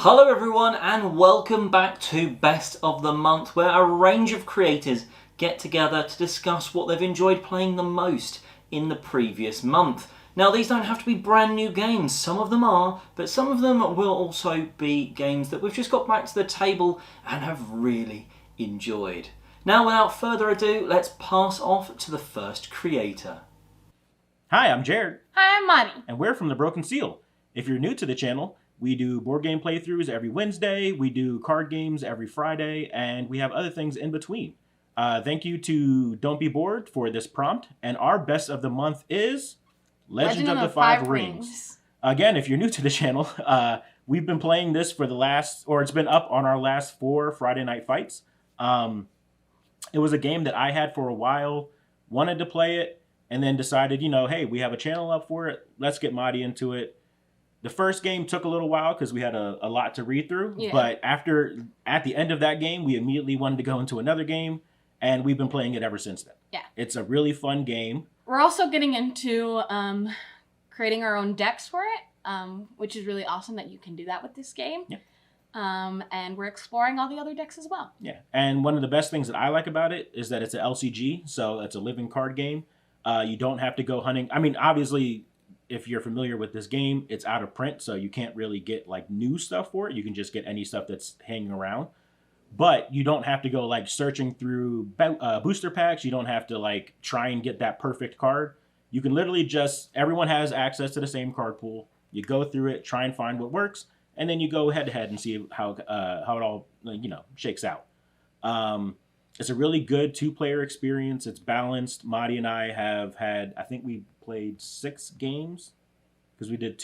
Hello everyone and welcome back to Best of the Month, where a range of creators get together to discuss what they've enjoyed playing the most in the previous month. Now these don't have to be brand new games, some of them are, but some of them will also be games that we've just got back to the table and have really enjoyed. Now without further ado, let's pass off to the first creator. Hi, I'm Jared. Hi, I'm Monty. And we're from The Broken Seal. If you're new to the channel, we do board game playthroughs every Wednesday, we do card games every Friday, and we have other things in between. Thank you to Don't Be Bored for this prompt, and our best of the month is Legend of the Five Rings. Again, if you're new to the channel, we've been playing this for the last, or it's been up on our last 4 Friday night fights. It was a game that I had for a while, wanted to play it, and then decided, you know, hey, we have a channel up for it, let's get Madi into it. The first game took a little while because we had a lot to read through, but at the end of that game, we immediately wanted to go into another game, and we've been playing it ever since then. Yeah. It's a really fun game. We're also getting into creating our own decks for it, which is really awesome that you can do that with this game. Yeah. And we're exploring all the other decks as well. Yeah, and one of the best things that I like about it is that it's an LCG, so it's a living card game. You don't have to go hunting. I mean, obviously, if you're familiar with this game, it's out of print, so you can't really get like new stuff for it. You can just get any stuff that's hanging around. But you don't have to go like searching through booster packs. You don't have to like try and get that perfect card. You can literally just, everyone has access to the same card pool. You go through it, try and find what works, and then you go head to head and see how it all, you know, shakes out. It's a really good 2-player experience. It's balanced. Madi and I have had, I think we played 6 games because we did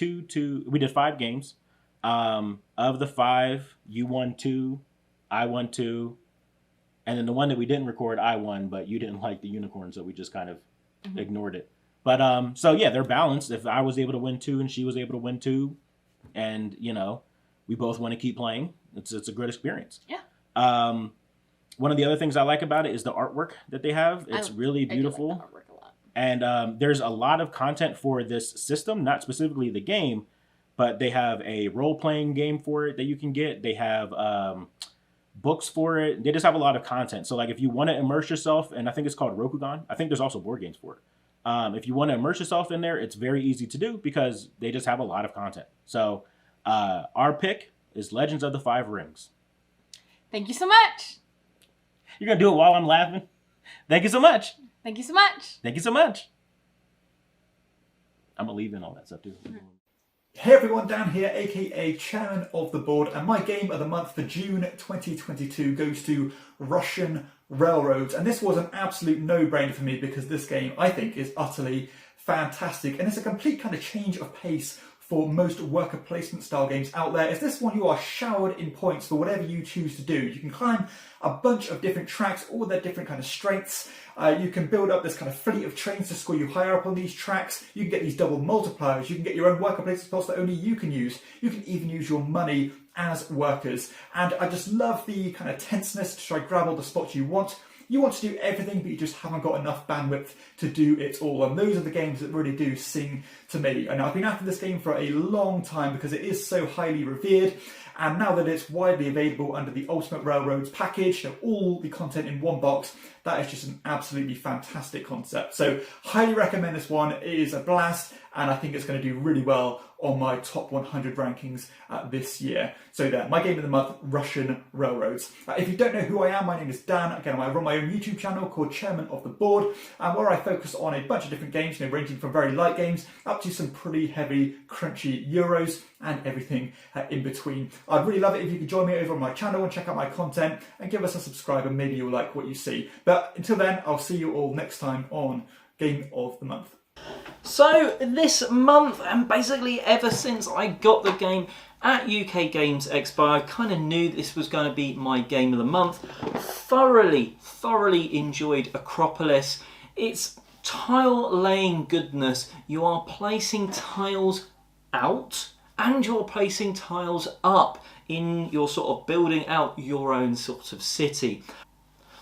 we did 5 games. Of the 5, you won 2, I won 2, and then the one that we didn't record, I won, but you didn't like the unicorn, so we just kind of ignored it. But so yeah, they're balanced. If I was able to win 2 and she was able to win 2, and you know, we both want to keep playing, it's a good experience. Yeah. One of the other things I like about it is the artwork that they have. It's really beautiful. I do like the artwork a lot. And there's a lot of content for this system, not specifically the game, but they have a role-playing game for it that you can get. They have books for it. They just have a lot of content. So like if you want to immerse yourself, and I think it's called Rokugan. I think there's also board games for it. If you want to immerse yourself in there, it's very easy to do because they just have a lot of content. So our pick is Legends of the Five Rings. Thank you so much. You're going to do it while I'm laughing? Thank you so much. Thank you so much. Thank you so much. I'm going to leave in all that stuff too. Hey everyone, Dan here, aka Chairman of the Board, and my game of the month for June 2022 goes to Russian Railroads. And this was an absolute no-brainer for me because this game, I think, is utterly fantastic. And it's a complete kind of change of pace for most worker placement style games out there. Is this one you are showered in points for whatever you choose to do. You can climb a bunch of different tracks, all their different kind of strengths. You can build up this kind of fleet of trains to score you higher up on these tracks. You can get these double multipliers. You can get your own worker placement spots that only you can use. You can even use your money as workers. And I just love the kind of tenseness to try and grab all the spots you want. You want to do everything, but you just haven't got enough bandwidth to do it all. And those are the games that really do sing to me. And I've been after this game for a long time because it is so highly revered. And now that it's widely available under the Ultimate Railroads package, so all the content in one box, that is just an absolutely fantastic concept. So highly recommend this one. It is a blast, and I think it's going to do really well on my top 100 rankings this year. So there, my game of the month, Russian Railroads. If you don't know who I am, my name is Dan. Again, I run my own YouTube channel called Chairman of the Board, where I focus on a bunch of different games, you know, ranging from very light games up to some pretty heavy, crunchy Euros and everything in between. I'd really love it if you could join me over on my channel and check out my content and give us a subscribe, and maybe you'll like what you see. But until then, I'll see you all next time on Game of the Month. So this month, and basically ever since I got the game at UK Games Expo, I kind of knew this was going to be my game of the month. Thoroughly enjoyed Acropolis. It's tile laying goodness. You are placing tiles out and you're placing tiles up in your sort of building out your own sort of city.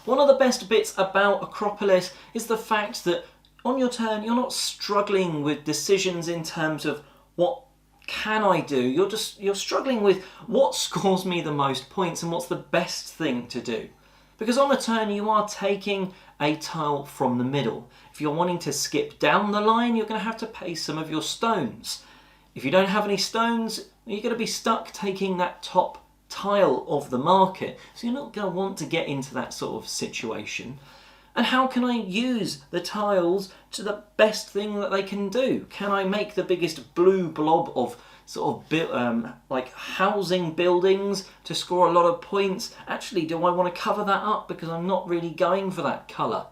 One of the best bits about Acropolis is the fact that on your turn you're not struggling with decisions in terms of what can I do? You're struggling with what scores me the most points and what's the best thing to do. Because on a turn you are taking a tile from the middle. If you're wanting to skip down the line, you're going to have to pay some of your stones. If you don't have any stones, you're going to be stuck taking that top tile of the market. So you're not going to want to get into that sort of situation. And how can I use the tiles to the best thing that they can do? Can I make the biggest blue blob of sort of like housing buildings to score a lot of points? Actually, do I want to cover that up because I'm not really going for that colour?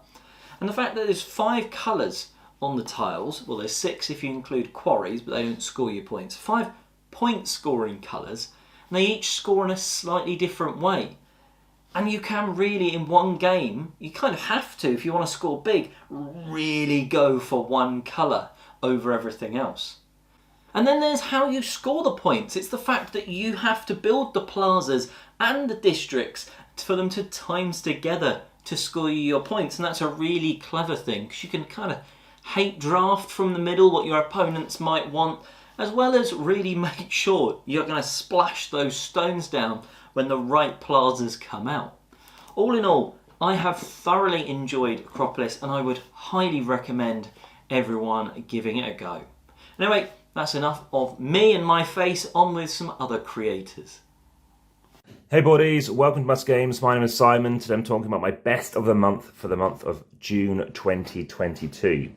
And the fact that there's 5 colours on the tiles, well there's 6 if you include quarries, but they don't score you points. 5 point scoring colours, and they each score in a slightly different way. And you can really, in one game, you kind of have to, if you want to score big, really go for one colour over everything else. And then there's how you score the points. It's the fact that you have to build the plazas and the districts for them to times together to score you your points. And that's a really clever thing, because you can kind of hate draft from the middle what your opponents might want, as well as really make sure you're going to splash those stones down when the right plazas come out. All in all, I have thoroughly enjoyed Acropolis, and I would highly recommend everyone giving it a go. Anyway, that's enough of me and my face. On with some other creators. Hey buddies, welcome to Amass Games. My name is Simon. Today I'm talking about my best of the month for the month of June 2022.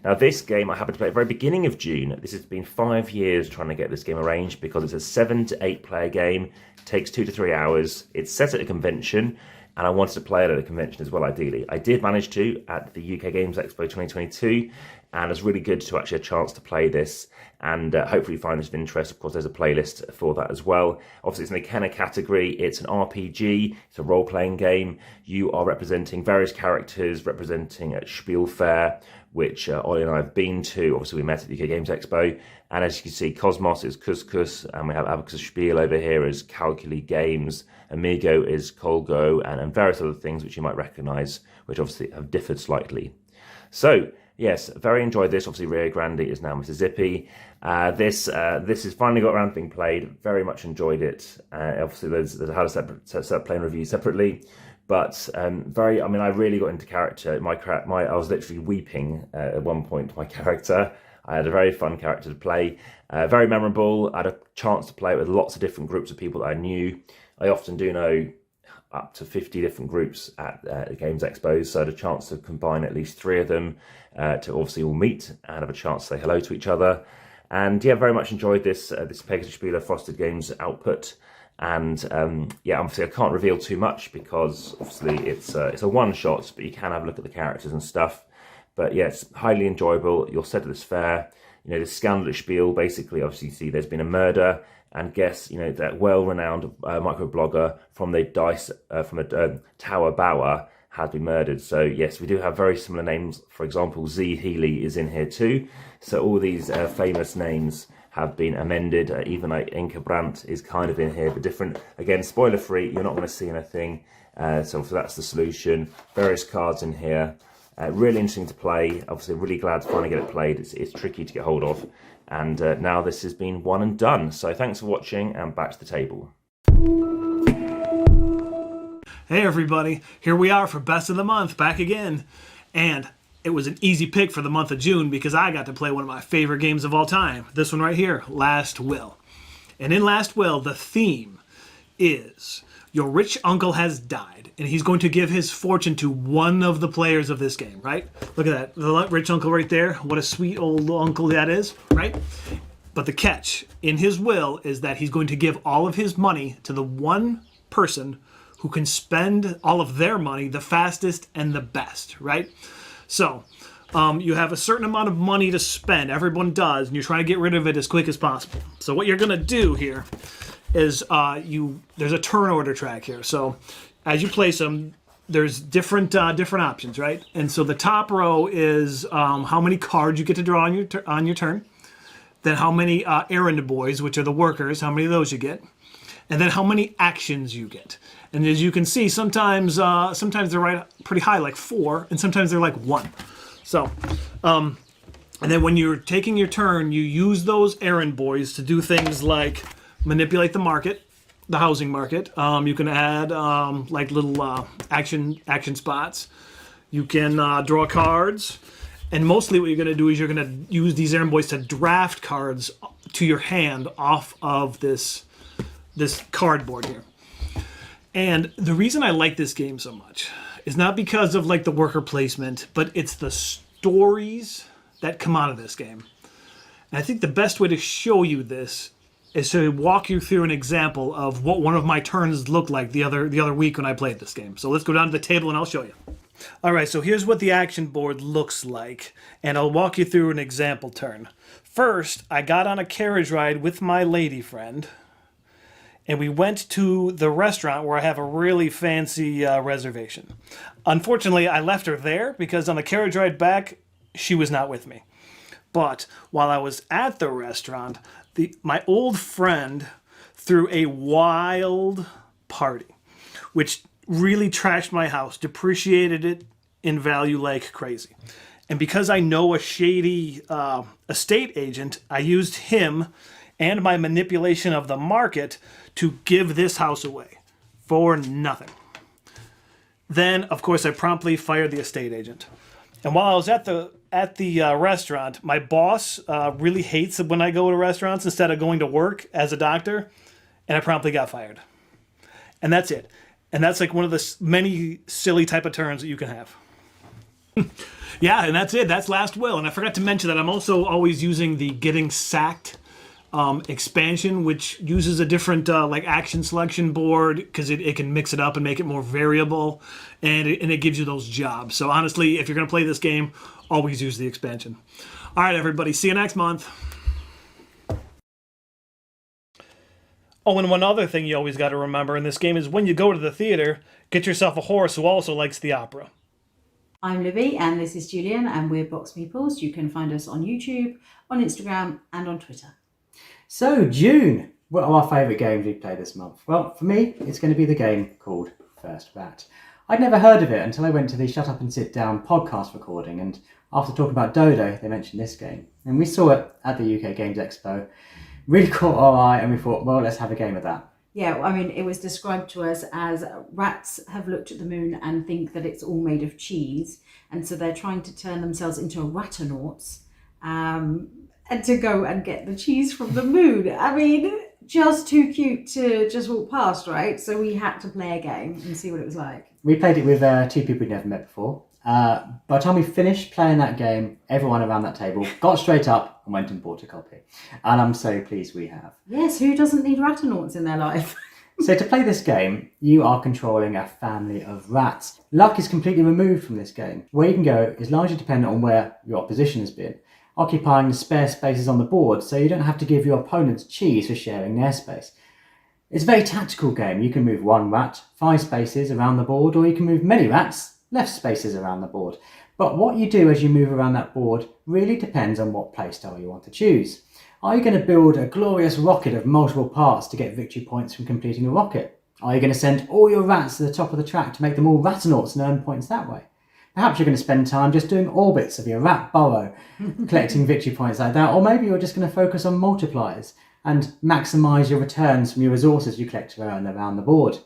Now this game I happened to play at the very beginning of June. This has been 5 years trying to get this game arranged because it's a 7 to 8 player game. It takes 2 to 3 hours. It's set at a convention, and I wanted to play it at a convention as well, ideally. I did manage to at the UK Games Expo 2022, and it's really good to actually have a chance to play this and hopefully find this of interest. Of course, there's a playlist for that as well. Obviously, it's in the Kenner category. It's an RPG. It's a role-playing game. You are representing various characters, representing at Spiel Fair, which Ollie and I have been to. Obviously, we met at the UK Games Expo. And as you can see, Cosmos is Couscous, and we have Abacus Spiel over here as Calculi Games. Amigo is Colgo, and various other things which you might recognise, which obviously have differed slightly. So, yes, very enjoyed this. Obviously, Rio Grande is now Mississippi. This has finally got around to being played. Very much enjoyed it. Obviously, there's had a separate playing review separately. But I really got into character. I was literally weeping at one point. My character, I had a very fun character to play, very memorable. I had a chance to play it with lots of different groups of people that I knew. I often do know up to 50 different groups at the Games Expos, so I had a chance to combine at least 3 of them to obviously all meet and have a chance to say hello to each other. And yeah, very much enjoyed this Pegasus Spieler Frosted Games output. And obviously I can't reveal too much because obviously it's a one-shot, but you can have a look at the characters and stuff. But yeah, it's highly enjoyable. You're set at this fair. You know, this scandalous spiel, basically, obviously you see there's been a murder, and guess, you know, that well-renowned microblogger from the Tower Bower has been murdered. So yes, we do have very similar names. For example, Z Healy is in here too. So all these famous names have been amended. Even like Inka Brandt is kind of in here, but different. Again, spoiler free, you're not going to see anything. So that's the solution. Various cards in here. Really interesting to play. Obviously, really glad to finally get it played. It's tricky to get hold of. And now this has been one and done. So thanks for watching, and back to the table. Hey everybody, here we are for Best of the Month, back again. And it was an easy pick for the month of June because I got to play one of my favorite games of all time. This one right here, Last Will. And in Last Will, the theme is your rich uncle has died, and he's going to give his fortune to one of the players of this game, right? Look at that, the rich uncle right there. What a sweet old uncle that is, right? But the catch in his will is that he's going to give all of his money to the one person who can spend all of their money the fastest and the best, right? So you have a certain amount of money to spend. Everyone does, and you're trying to get rid of it as quick as possible. So what you're going to do here is there's a turn order track here. So as you place them, there's different options, right? And so the top row is how many cards you get to draw on your turn. Then how many errand boys, which are the workers, how many of those you get. And then how many actions you get. And as you can see, sometimes they're right pretty high, like 4, and sometimes they're like 1. So And then when you're taking your turn, you use those errand boys to do things like manipulate the market, the housing market. You can add like little action spots. You can draw cards. And mostly what you're going to do is you're going to use these errand boys to draft cards to your hand off of this cardboard here. And the reason I like this game so much is not because of like the worker placement, but it's the stories that come out of this game. And I think the best way to show you this is to walk you through an example of what one of my turns looked like the other week when I played this game. So let's go down to the table and I'll show you. All right, so here's what the action board looks like, and I'll walk you through an example turn. First, I got on a carriage ride with my lady friend, and we went to the restaurant where I have a really fancy reservation. Unfortunately, I left her there because on the carriage ride back, she was not with me. But while I was at the restaurant, my old friend threw a wild party, which really trashed my house, depreciated it in value like crazy. And because I know a shady estate agent, I used him and my manipulation of the market to give this house away for nothing. Then, of course, I promptly fired the estate agent. And while I was at the restaurant, my boss really hates it when I go to restaurants instead of going to work as a doctor, and I promptly got fired. And that's it. And that's like one of the many silly type of turns that you can have. Yeah, and that's it. That's Last Will. And I forgot to mention that I'm also always using the Getting Sacked expansion, which uses a different like action selection board because it can mix it up and make it more variable, and it gives you those jobs. So honestly, if you're going to play this game, always use the expansion. All right, everybody. See you next month. Oh, and one other thing you always got to remember in this game is when you go to the theater, get yourself a horse who also likes the opera. I'm Libby and this is Julian and we're Box Meeples. You can find us on YouTube, on Instagram and on Twitter. So June, what are our favourite games we played this month? Well, for me, it's going to be the game called First Rat. I'd never heard of it until I went to the Shut Up and Sit Down podcast recording, and after talking about Dodo, they mentioned this game. And we saw it at the UK Games Expo. Really caught our eye and we thought, well, let's have a game of that. Yeah, I mean, it was described to us as rats have looked at the moon and think that it's all made of cheese. And so they're trying to turn themselves into ratanauts and to go and get the cheese from the moon. I mean, just too cute to just walk past, right? So we had to play a game and see what it was like. We played it with two people we'd never met before. By the time we finished playing that game, everyone around that table got straight up and went and bought a copy. And I'm so pleased we have. Yes, who doesn't need ratanauts in their life? So to play this game, you are controlling a family of rats. Luck is completely removed from this game. Where you can go is largely dependent on where your opposition has been, occupying the spare spaces on the board so you don't have to give your opponents cheese for sharing their space. It's a very tactical game. You can move one rat 5 spaces around the board, or you can move many rats left spaces around the board. But what you do as you move around that board really depends on what playstyle you want to choose. Are you going to build a glorious rocket of multiple parts to get victory points from completing a rocket? Are you going to send all your rats to the top of the track to make them all ratanauts and earn points that way? Perhaps you're going to spend time just doing orbits of your rat burrow, collecting victory points like that, or maybe you're just going to focus on multipliers and maximise your returns from your resources you collect around the board.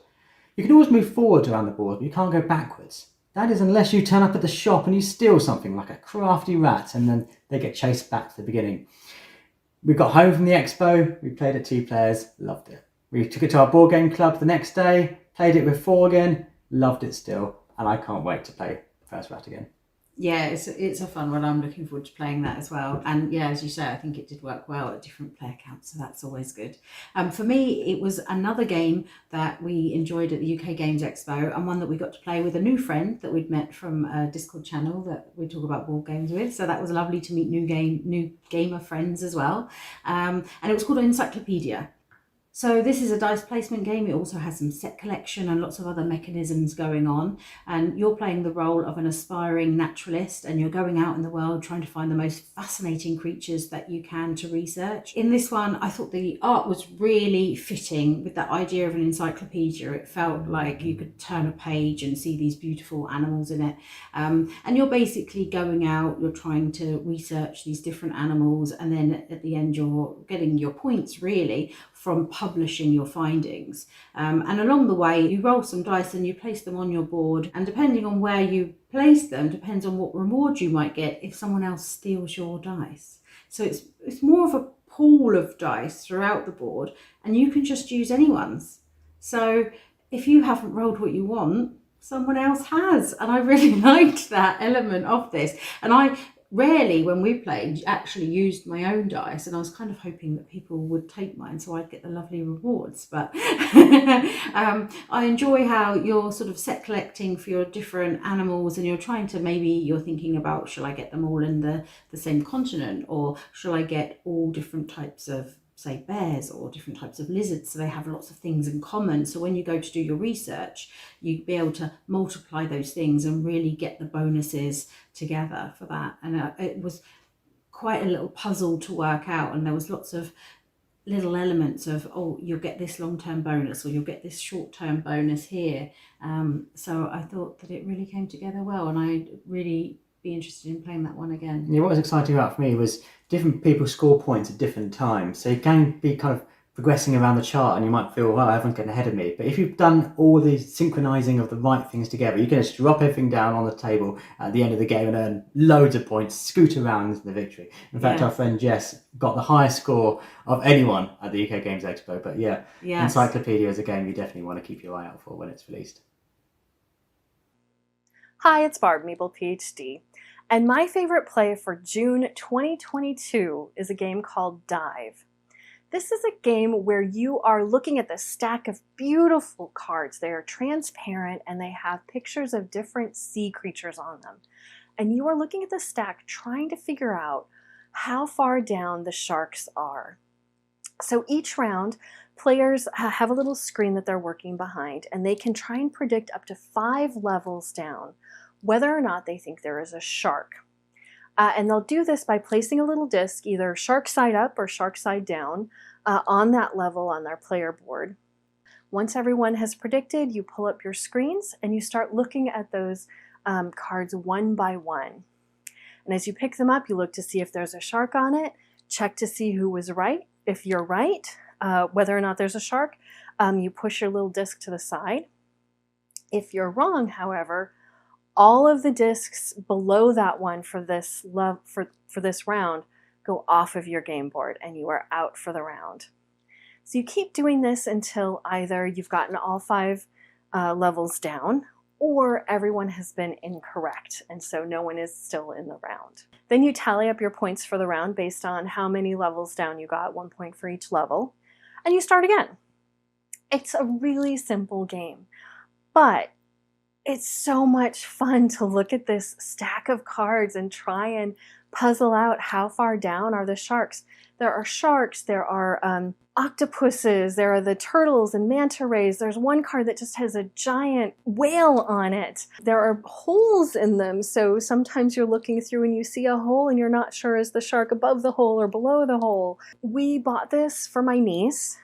You can always move forward around the board, but you can't go backwards. That is unless you turn up at the shop and you steal something like a crafty rat and then they get chased back to the beginning. We got home from the expo, we played it 2 players, loved it. We took it to our board game club the next day, played it with 4 again, loved it still, and I can't wait to play First Rat again. Yeah, it's a fun one. I'm looking forward to playing that as well. And yeah, as you say, I think it did work well at different player counts, so that's always good. For me, it was another game that we enjoyed at the UK Games Expo, and one that we got to play with a new friend that we'd met from a Discord channel that we talk about board games with. So that was lovely to meet new gamer friends as well. And it was called an Encyclopedia. So this is a dice placement game. It also has some set collection and lots of other mechanisms going on. And you're playing the role of an aspiring naturalist, and you're going out in the world trying to find the most fascinating creatures that you can to research. In this one, I thought the art was really fitting with that idea of an encyclopedia. It felt like you could turn a page and see these beautiful animals in it. And you're basically going out, you're trying to research these different animals, and then at the end you're getting your points really from publishing your findings. And along the way, you roll some dice and you place them on your board. And depending on where you place them, depends on what reward you might get if someone else steals your dice. So it's more of a pool of dice throughout the board, and you can just use anyone's. So if you haven't rolled what you want, someone else has. And I really liked that element of this. And I rarely, when we played, actually used my own dice, and I was kind of hoping that people would take mine so I'd get the lovely rewards. But I enjoy how you're sort of set collecting for your different animals, and you're trying to, maybe you're thinking about, shall I get them all in the same continent, or shall I get all different types of, say, bears or different types of lizards, so they have lots of things in common. So when you go to do your research, you'd be able to multiply those things and really get the bonuses together for that. And it was quite a little puzzle to work out, and there was lots of little elements of, oh, you'll get this long-term bonus, or you'll get this short-term bonus here. So I thought that it really came together well, and I'd really be interested in playing that one again. Yeah, what was exciting about for me was different people score points at different times. So you can be kind of progressing around the chart, and you might feel, well, everyone's getting ahead of me. But if you've done all the synchronizing of the right things together, you can just drop everything down on the table at the end of the game and earn loads of points, scoot around into the victory. In fact, our friend Jess got the highest score of anyone at the UK Games Expo. But yeah, Encyclopedia is a game you definitely want to keep your eye out for when it's released. Hi, it's Barb MeeplePhD, and my favorite play for June 2022 is a game called Dive. This is a game where you are looking at this stack of beautiful cards. They are transparent and they have pictures of different sea creatures on them. And you are looking at the stack trying to figure out how far down the sharks are. So each round, players have a little screen that they're working behind, and they can try and predict up to 5 levels down whether or not they think there is a shark. And they'll do this by placing a little disc, either shark side up or shark side down, on that level on their player board. Once everyone has predicted, you pull up your screens and you start looking at those cards one by one. And as you pick them up, you look to see if there's a shark on it, check to see who was right. If you're right, whether or not there's a shark, you push your little disc to the side. If you're wrong, however, all of the discs below that one for this round go off of your game board, and you are out for the round. So you keep doing this until either you've gotten all 5 levels down, or everyone has been incorrect, and so no one is still in the round. Then you tally up your points for the round based on how many levels down you got, 1 point for each level, and you start again. It's a really simple game, but it's so much fun to look at this stack of cards and try and puzzle out how far down are the sharks. There are sharks, there are octopuses, there are the turtles and manta rays. There's one card that just has a giant whale on it. There are holes in them, so sometimes you're looking through and you see a hole and you're not sure is the shark above the hole or below the hole. We bought this for my niece.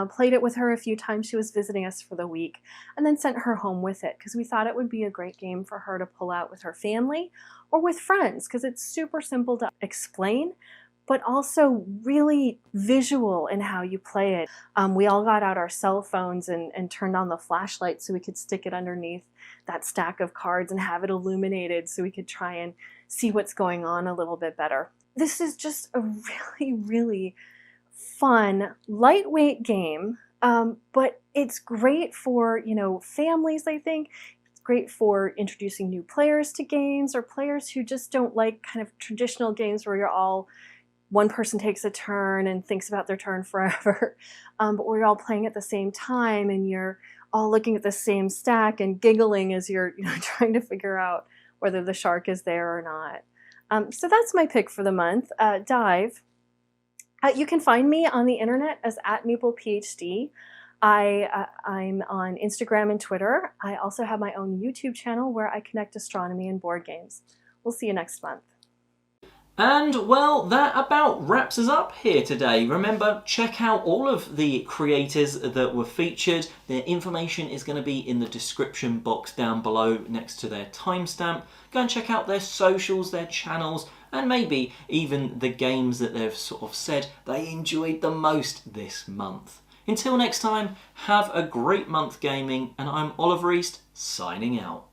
Played it with her a few times. She was visiting us for the week, and then sent her home with it because we thought it would be a great game for her to pull out with her family or with friends, because it's super simple to explain, but also really visual in how you play it. We all got out our cell phones and turned on the flashlight so we could stick it underneath that stack of cards and have it illuminated so we could try and see what's going on a little bit better. This is just a really, really fun, lightweight game, but it's great for, families, I think. It's great for introducing new players to games, or players who just don't like kind of traditional games where one person takes a turn and thinks about their turn forever, but we're all playing at the same time and you're all looking at the same stack and giggling as you're trying to figure out whether the shark is there or not. So that's my pick for the month, Dive. You can find me on the internet as @Meeple PhD. I'm on Instagram and Twitter. I also have my own YouTube channel where I connect astronomy and board games. We'll see you next month. And well, that about wraps us up here today. Remember, check out all of the creators that were featured. Their information is going to be in the description box down below next to their timestamp. Go and check out their socials, their channels, and maybe even the games that they've sort of said they enjoyed the most this month. Until next time, have a great month gaming, and I'm Oliver East, signing out.